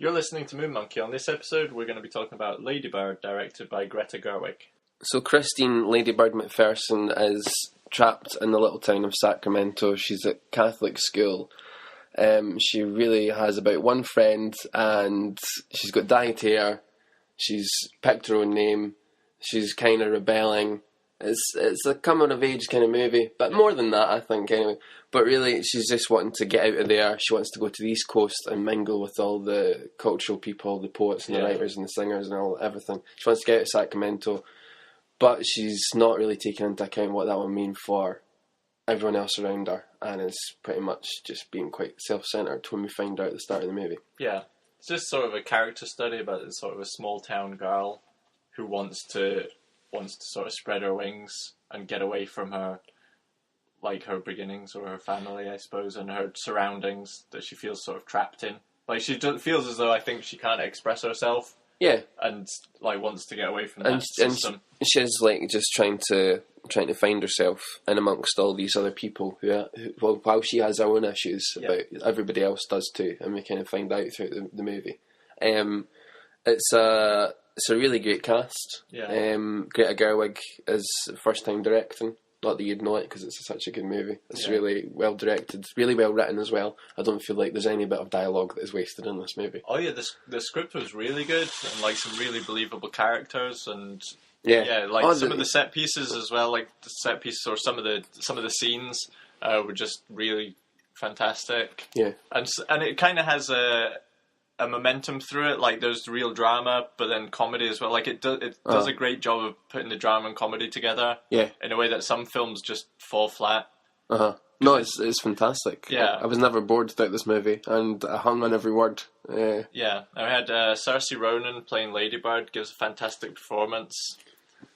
You're listening to Moon Monkey. On this episode, we're going to be talking about Lady Bird, directed by Greta Gerwig. So Christine Lady Bird McPherson is trapped in the little town of Sacramento. She's at Catholic school. She really has about one friend, and she's got dyed hair. She's picked her own name. She's kind of rebelling. It's a coming of age kind of movie, but more than that, I think, anyway. But really, she's just wanting to get out of there. She wants to go to the East Coast and mingle with all the cultural people, the poets and the writers and the singers and everything. She wants to get out of Sacramento, but she's not really taking into account what that will mean for everyone else around her, and is pretty much just being quite self-centered when we find out at the start of the movie. Yeah, it's just sort of a character study about sort of a small town girl who wants to sort of spread her wings and get away from her beginnings or her family, I suppose, and her surroundings that she feels sort of trapped in. Like, she feels as though, I think, she can't express herself. Yeah. And, wants to get away from that system. And she's, just trying to find herself in amongst all these other people who while she has her own issues, about everybody else does too, and we kind of find out throughout the movie. It's a really great cast. Yeah. Greta Gerwig is first time directing. Not that you'd know it because it's such a good movie. It's really well directed, really well written as well. I don't feel like there's any bit of dialogue that is wasted in this movie. Oh yeah, the script was really good, and some really believable characters, and some of the set pieces as well. Like the set pieces or some of the scenes were just really fantastic. Yeah, and it kind of has a momentum through it. Like there's real drama, but then comedy as well. Like it does a great job of putting the drama and comedy together. Yeah, in a way that some films just fall flat. No, it's fantastic. Yeah, I was never bored throughout this movie, and I hung on every word. Yeah, I had Saorsie Ronan playing Lady Bird, gives a fantastic performance.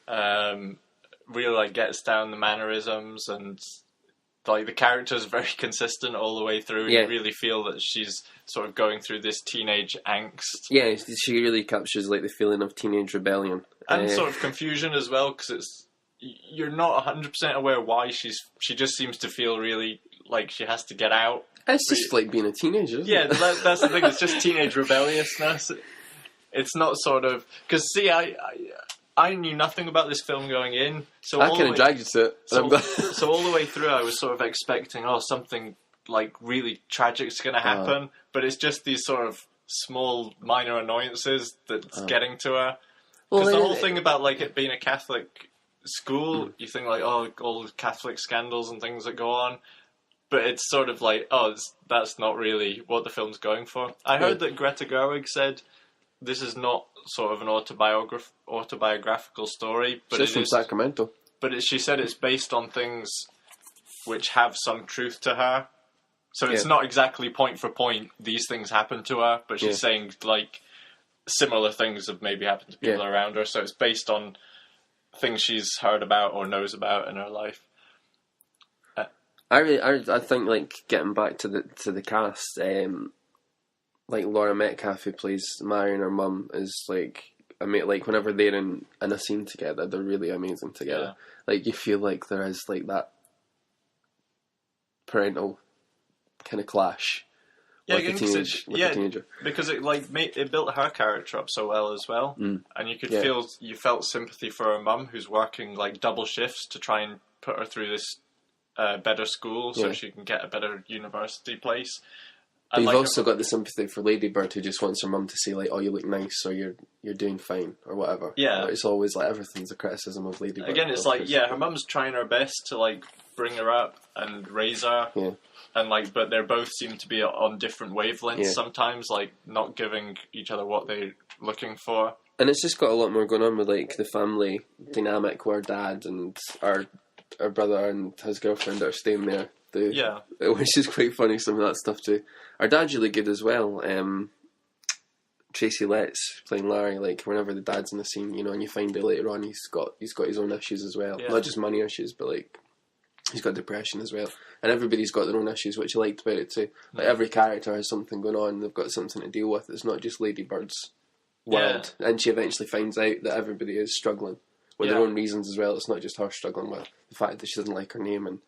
Really gets down the mannerisms, and the character's very consistent all the way through. Yeah. You really feel that she's sort of going through this teenage angst. Yeah, she really captures the feeling of teenage rebellion. And sort of confusion as well, because you're not 100% aware why she just seems to feel really like she has to get out. It's just like being a teenager, isn't it? That's the thing, it's just teenage rebelliousness. It's not sort of... Because, see, I knew nothing about this film going in. So I kind of dragged you to it. So all the way through, I was sort of expecting, something really tragic's going to happen. But it's just these sort of small, minor annoyances that's getting to her. Because the whole thing about it being a Catholic school, you think all the Catholic scandals and things that go on. But it's sort of that's not really what the film's going for. I heard that Greta Gerwig said this is not sort of an autobiographical story, but it's from Sacramento. But she said it's based on things which have some truth to her. So it's not exactly point for point these things happen to her, but she's saying similar things have maybe happened to people around her. So it's based on things she's heard about or knows about in her life. I think getting back to the cast, Laura Metcalf, who plays Mary and her mum, is whenever they're in a scene together, they're really amazing together. Yeah. You feel like there is that parental kind of clash. Yeah, with the teenager. Because it built her character up so well as well, and you could you felt sympathy for her mum, who's working double shifts to try and put her through this better school so she can get a better university place. But you've also got the sympathy for Lady Bird, who just wants her mum to say you look nice, or you're doing fine, or whatever. Yeah, it's always everything's a criticism of Lady Bird. Again, it's her mum's trying her best to bring her up and raise her. Yeah. And but they both seem to be on different wavelengths sometimes, not giving each other what they're looking for. And it's just got a lot more going on with the family dynamic, where dad and our brother and his girlfriend are staying there. Which is quite funny, some of that stuff too. Our dad's really good as well. Tracy Letts playing Larry, whenever the dad's in the scene, and you find out later on he's got his own issues as well. Yeah. Not just money issues, but he's got depression as well. And everybody's got their own issues, which I liked about it too. Every character has something going on, they've got something to deal with. It's not just Lady Bird's world. Yeah. And she eventually finds out that everybody is struggling with their own reasons as well. It's not just her struggling with the fact that she doesn't like her name, and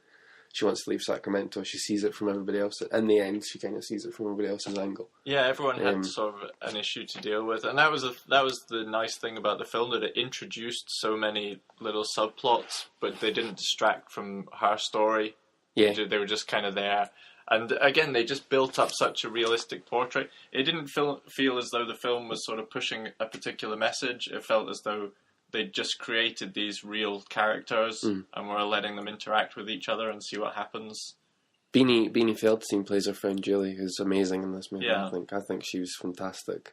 she wants to leave Sacramento. She sees it from everybody else. In the end, she kind of sees it from everybody else's angle. Yeah, everyone had sort of an issue to deal with, and that was the nice thing about the film, that it introduced so many little subplots, but they didn't distract from her story. Yeah, they were just kind of there. And again, they just built up such a realistic portrait. It didn't feel as though the film was sort of pushing a particular message. It felt as though they just created these real characters and were letting them interact with each other and see what happens. Beanie Feldstein plays her friend Julie, who's amazing in this movie. Yeah. I think she was fantastic.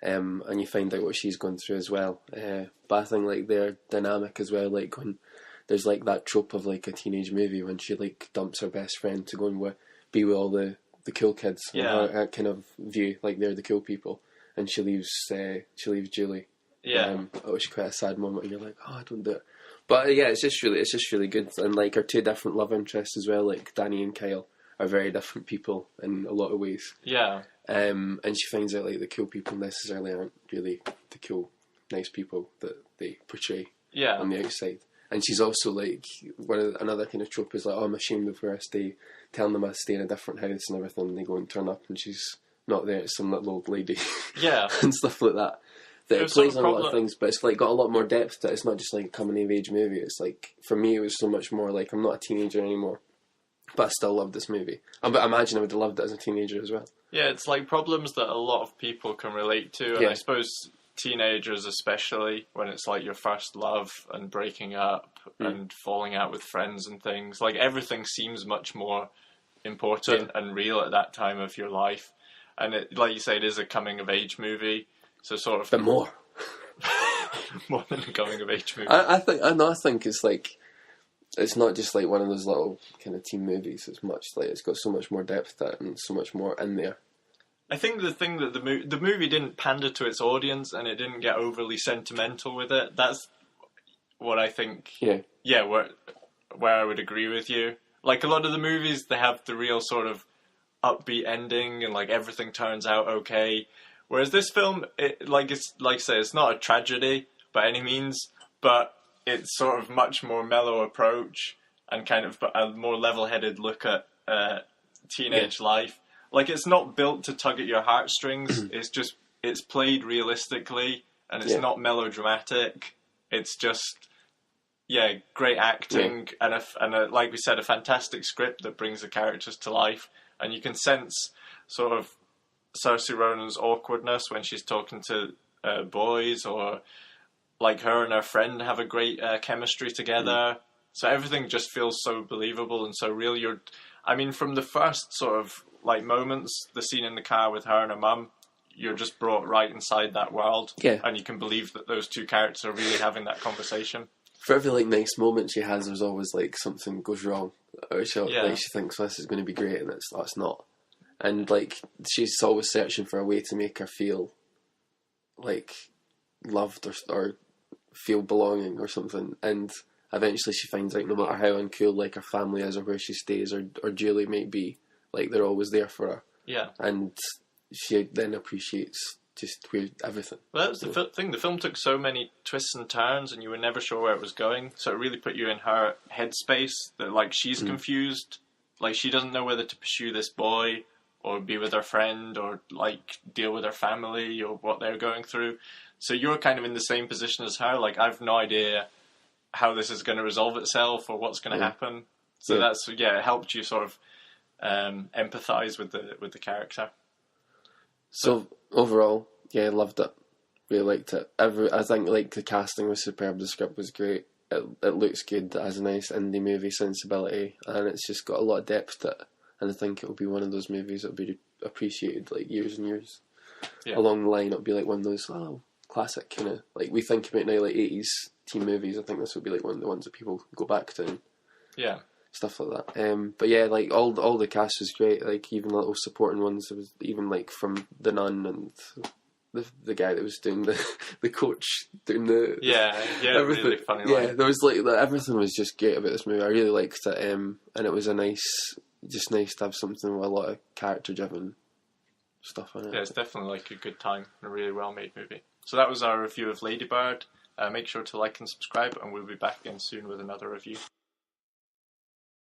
And you find out what she's going through as well. But I think like their dynamic as well, like when there's like that trope of like a teenage movie when she like dumps her best friend to go and be with all the cool kids. Yeah. Her kind of view, like they're the cool people, and she leaves Julie. Yeah. Which is quite a sad moment, and you're like, oh, I don't do it. But yeah, it's just really good, and like her two different love interests as well, like Danny and Kyle are very different people in a lot of ways. Yeah. And she finds out like the cool people necessarily aren't really the cool, nice people that they portray on the outside. And she's also like another kind of trope is like, oh, I'm ashamed of where I stay, telling them I stay in a different house and everything. And they go and turn up, and she's not there. It's some little old lady, and stuff like that. That it plays on a lot of things, but it's like got a lot more depth to it. It's not just like a coming of age movie. It's like, for me, it was so much more like I'm not a teenager anymore, but I still love this movie. But I imagine I would have loved it as a teenager as well. Yeah, it's like problems that a lot of people can relate to, and I suppose teenagers especially, when it's like your first love and breaking up and falling out with friends and things, like everything seems much more important and real at that time of your life. And it, like you say, it is a coming of age movie, so sort of but more than a coming of age movie. I think it's like, it's not just like one of those little kind of teen movies. It's much like, it's got so much more depth to it and so much more in there. I think the thing that the movie didn't pander to its audience, and it didn't get overly sentimental with it. That's what I think. Yeah, where I would agree with you. Like a lot of the movies, they have the real sort of upbeat ending, and like everything turns out okay. Whereas this film, like I say, it's not a tragedy by any means, but it's sort of much more mellow approach and kind of a more level-headed look at teenage life. Like, it's not built to tug at your heartstrings. It's played realistically, and it's not melodramatic. It's just, great acting and like we said, a fantastic script that brings the characters to life. And you can sense sort of Saorsie Ronan's awkwardness when she's talking to boys, or like her and her friend have a great chemistry together. So everything just feels so believable and so real. From the first sort of like moments, the scene in the car with her and her mum, you're just brought right inside that world. Yeah. And you can believe that those two characters are really having that conversation. For every like nice moment she has, there's always like something goes wrong. Or she thinks, well, this is going to be great, and it's not. And like, she's always searching for a way to make her feel like loved or feel belonging or something. And eventually she finds out, no matter how uncool like her family is or where she stays or Julie might be, like they're always there for her. Yeah. And she then appreciates just everything. Well, that was the thing. The film took so many twists and turns, and you were never sure where it was going. So it really put you in her headspace. That like she's confused, like she doesn't know whether to pursue this boy or be with her friend or like deal with her family or what they're going through. So you're kind of in the same position as her. Like, I've no idea how this is going to resolve itself or what's going to happen. So that's it helped you sort of empathize with the character. So overall, I loved it. Really liked it. I think like the casting was superb. The script was great. It looks good. It has a nice indie movie sensibility, and it's just got a lot of depth to it. And I think it will be one of those movies that will be appreciated like years and years along the line. It'll be like one of those classic kind of, like we think about now, like 80s teen movies. I think this would be like one of the ones that people go back to. And stuff like that. But yeah, like all the cast was great. Like even little supporting ones. There was even like from The Nun and the guy that was doing the coach doing the everything. Really funny line. There was like everything was just great about this movie. I really liked it, and it was nice to have something with a lot of character driven stuff in it. Yeah, it's definitely like a good time and a really well made movie. So that was our review of Lady Bird. Make sure to like and subscribe, and we'll be back again soon with another review.